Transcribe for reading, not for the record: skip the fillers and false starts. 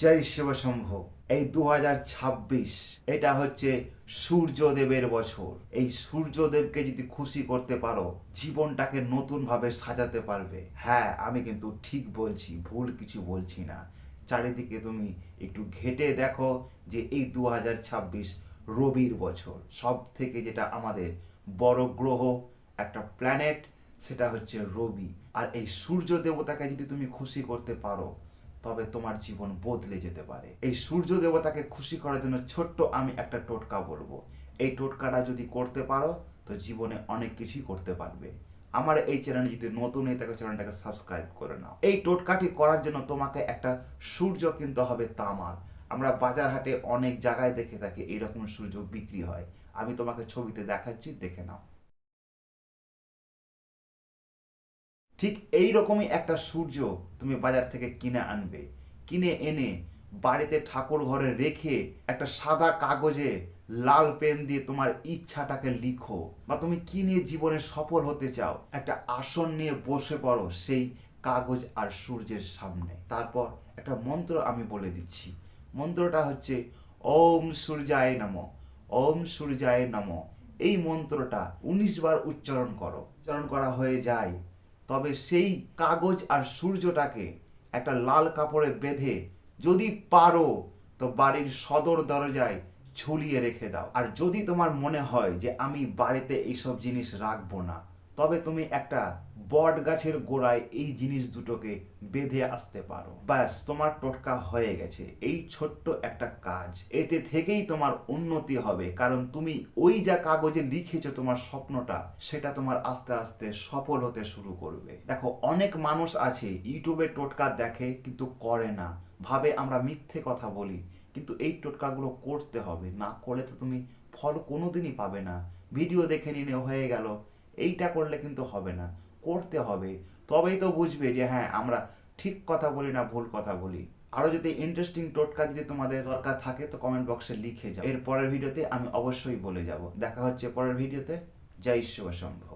জয় শিবশম্ভ। এই 2026 এটা হচ্ছে সূর্যদেবের বছর। এই সূর্যদেবকে যদি খুশি করতে পারো, জীবনটাকে নতুন ভাবে সাজাতে পারবে। হ্যাঁ, আমি কিন্তু ঠিক বলছি, ভুল কিছু বলছি না। চারিদিকে তুমি একটু ঘেটে দেখো যে এই 2026 রবির বছর। সব থেকে যেটা আমাদের বড় গ্রহ, একটা প্ল্যানেট, সেটা হচ্ছে রবি। আর এই সূর্য দেবতাকে যদি তুমি খুশি করতে পারো, তবে তোমার জীবন বদলে যেতে পারে। এই সূর্য দেবতাকে খুশি করার জন্য ছোট্ট আমি একটা টোটকা বলবো। এই টোটকাটা যদি করতে পারো, তো জীবনে অনেক কিছুই করতে পারবে। আমার এই চ্যানেল যদি নতুন হয়ে থাকে, চ্যানেলটাকে সাবস্ক্রাইব করে নাও। এই টোটকাটি করার জন্য তোমাকে একটা সূর্য কিনতে হবে তামার। আমরা বাজার হাটে অনেক জায়গায় দেখে থাকি এইরকম সূর্য বিক্রি হয়। আমি তোমাকে ছবিতে দেখাচ্ছি, দেখে নাও। ঠিক এই রকমই একটা সূর্য তুমি বাজার থেকে কিনে আনবে। কিনে এনে বাড়িতে ঠাকুর ঘরে রেখে একটা সাদা কাগজে লাল পেন দিয়ে তোমার ইচ্ছাটাকে লিখো, বা তুমি কি নিয়ে জীবনে সফল হতে চাও একটা আসন নিয়ে বসে পড়ো সেই কাগজ আর সূর্যের সামনে। তারপর একটা মন্ত্র আমি বলে দিচ্ছি। মন্ত্রটা হচ্ছে ওম সূর্যায় নমঃ, ওম সূর্যায় নমঃ। এই মন্ত্রটা 19 বার উচ্চারণ করো। উচ্চারণ করা হয়ে যায়, তবে সেই কাগজ আর সূর্যটাকে একটা লাল কাপড়ে বেঁধে যদি পারো তো বাড়ির সদর দরজায় ঝুলিয়ে রেখে দাও। আর যদি তোমার মনে হয় যে আমি বাড়িতে এইসব জিনিস রাখবো না, তবে তুমি একটা বট গাছের গোড়ায় এই জিনিস দুটোকে বেঁধে আসতে পারো। ব্যাস, তোমার টোটকা হয়ে গেছে। এই ছোট্ট একটা কাজ, এতে থেকেই তোমার উন্নতি হবে। কারণ তুমি ওই যা কাগজে লিখেছো তোমার স্বপ্নটা, সেটা তোমার আস্তে আস্তে সফল হতে শুরু করবে। দেখো, অনেক মানুষ আছে ইউটিউবে টোটকা দেখে কিন্তু করে না, ভাবে আমরা মিথ্যে কথা বলি। কিন্তু এই টোটকাগুলো করতে হবে, না করলে তো তুমি ফল কোনোদিনই পাবে না। ভিডিও দেখে নিলে হয়ে গেল, এইটা করলে কিন্তু হবে না, করতে হবে। তবেই তো বুঝবে যে হ্যাঁ, আমরা ঠিক কথা বলি না ভুল কথা বলি। আরও যদি ইন্টারেস্টিং টোটকা যদি তোমাদের দরকার থাকে, তো কমেন্ট বক্সে লিখে যাও। এর পরের ভিডিওতে আমি অবশ্যই বলে যাব। দেখা হচ্ছে পরের ভিডিওতে। জয় শিব শম্ভু।